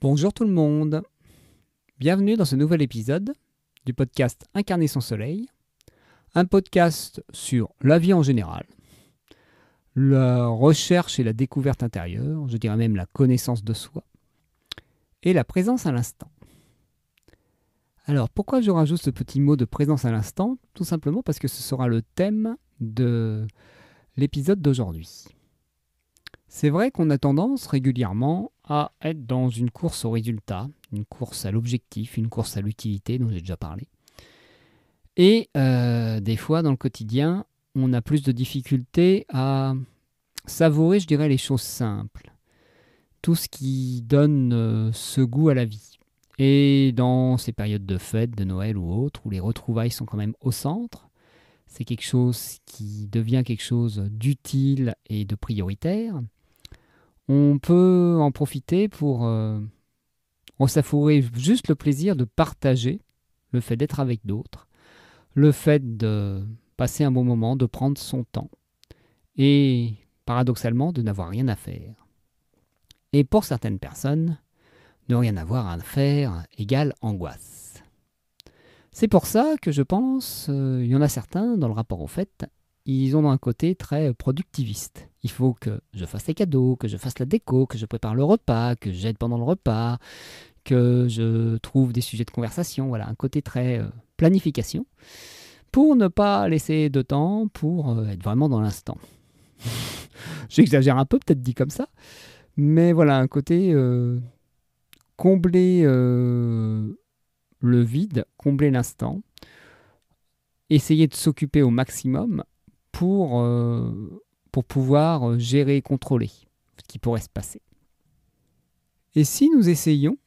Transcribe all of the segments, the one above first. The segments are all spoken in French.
Bonjour tout le monde, bienvenue dans ce nouvel épisode du podcast Incarner son soleil, un podcast sur la vie en général, la recherche et la découverte intérieure, je dirais même la connaissance de soi, et la présence à l'instant. Alors pourquoi je rajoute ce petit mot de présence à l'instant? Tout simplement parce que ce sera le thème de l'épisode d'aujourd'hui. C'est vrai qu'on a tendance régulièrement à être dans une course au résultat, une course à l'objectif, une course à l'utilité dont j'ai déjà parlé. Et des fois, dans le quotidien, on a plus de difficultés à savourer, je dirais, les choses simples. Tout ce qui donne ce goût à la vie. Et dans ces périodes de fête, de Noël ou autres, où les retrouvailles sont quand même au centre, c'est quelque chose qui devient quelque chose d'utile et de prioritaire. On peut en profiter pour savourer juste le plaisir de partager, le fait d'être avec d'autres, le fait de passer un bon moment, de prendre son temps et paradoxalement de n'avoir rien à faire. Et pour certaines personnes, ne rien avoir à faire égale angoisse. C'est pour ça que je pense, il y en a certains dans le rapport au fait, ils ont un côté très productiviste. Il faut que je fasse les cadeaux, que je fasse la déco, que je prépare le repas, que j'aide pendant le repas, que je trouve des sujets de conversation. Voilà, un côté très planification, pour ne pas laisser de temps pour être vraiment dans l'instant. J'exagère un peu, peut-être dit comme ça, mais voilà, un côté combler le vide, combler l'instant, essayer de s'occuper au maximum pour pouvoir gérer et contrôler ce qui pourrait se passer. Et si nous essayions,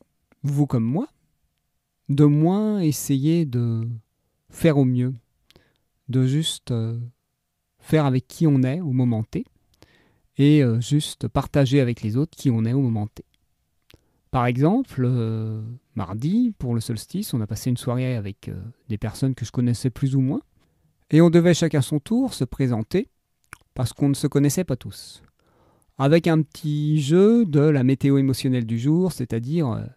vous comme moi, de moins essayer de faire au mieux, de juste faire avec qui on est au moment T, et juste partager avec les autres qui on est au moment T. Par exemple, mardi, pour le solstice, on a passé une soirée avec des personnes que je connaissais plus ou moins, et on devait chacun son tour se présenter, parce qu'on ne se connaissait pas tous. Avec un petit jeu de la météo émotionnelle du jour, c'est-à-dire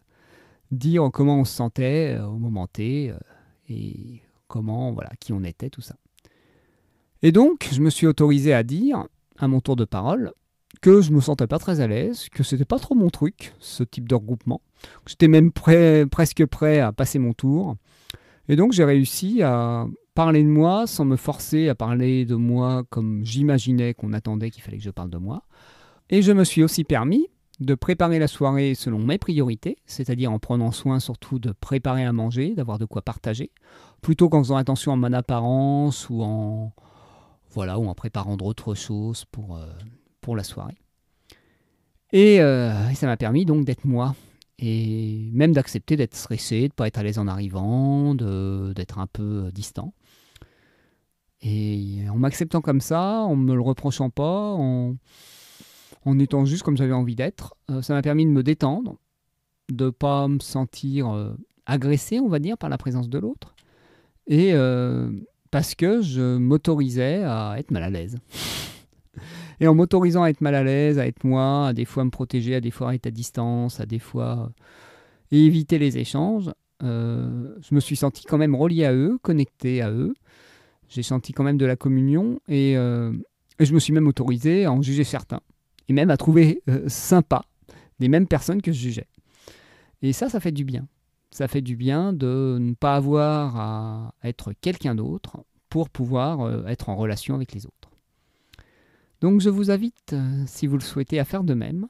dire comment on se sentait au moment T, et comment, voilà, qui on était, tout ça. Et donc, je me suis autorisé à dire, à mon tour de parole, que je me sentais pas très à l'aise, que c'était pas trop mon truc, ce type de regroupement. J'étais même presque prêt à passer mon tour. Et donc, j'ai réussi à parler de moi sans me forcer à parler de moi comme j'imaginais qu'on attendait qu'il fallait que je parle de moi. Et je me suis aussi permis de préparer la soirée selon mes priorités, c'est-à-dire en prenant soin surtout de préparer à manger, d'avoir de quoi partager, plutôt qu'en faisant attention à mon apparence ou en préparant d'autres choses pour la soirée. Et ça m'a permis donc d'être moi, et même d'accepter d'être stressé, de ne pas être à l'aise en arrivant, d'être un peu distant. Et en m'acceptant comme ça, en ne me le reprochant pas, en étant juste comme j'avais envie d'être, ça m'a permis de me détendre, de ne pas me sentir agressé, on va dire, par la présence de l'autre, et parce que je m'autorisais à être mal à l'aise. Et en m'autorisant à être mal à l'aise, à être moi, à des fois me protéger, à des fois être à distance, à des fois éviter les échanges, je me suis senti quand même relié à eux, connecté à eux. J'ai senti quand même de la communion et je me suis même autorisé à en juger certains. Et même à trouver sympa les mêmes personnes que je jugeais. Et ça fait du bien. Ça fait du bien de ne pas avoir à être quelqu'un d'autre pour pouvoir être en relation avec les autres. Donc je vous invite, si vous le souhaitez, à faire de même,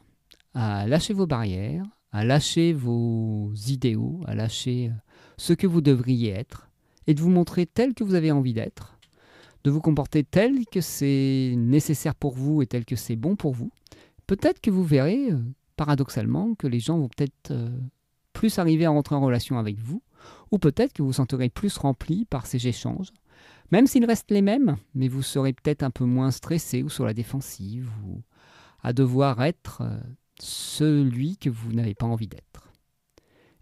à lâcher vos barrières, à lâcher vos idéaux, à lâcher ce que vous devriez être, et de vous montrer tel que vous avez envie d'être, de vous comporter tel que c'est nécessaire pour vous et tel que c'est bon pour vous. Peut-être que vous verrez, paradoxalement, que les gens vont peut-être plus arriver à rentrer en relation avec vous, ou peut-être que vous vous sentirez plus rempli par ces échanges, même s'ils restent les mêmes, mais vous serez peut-être un peu moins stressé ou sur la défensive, ou à devoir être celui que vous n'avez pas envie d'être.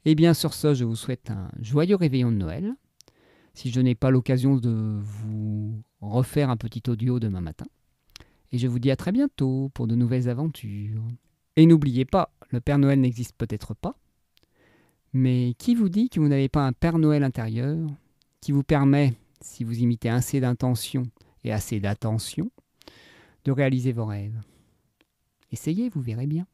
Et bien sur ce, je vous souhaite un joyeux réveillon de Noël. Si je n'ai pas l'occasion de vous refaire un petit audio demain matin. Et je vous dis à très bientôt pour de nouvelles aventures. Et n'oubliez pas, le Père Noël n'existe peut-être pas, Mais qui vous dit que vous n'avez pas un Père Noël intérieur qui vous permet, si vous imitez assez d'intention et assez d'attention, de réaliser vos rêves? Essayez, vous verrez bien.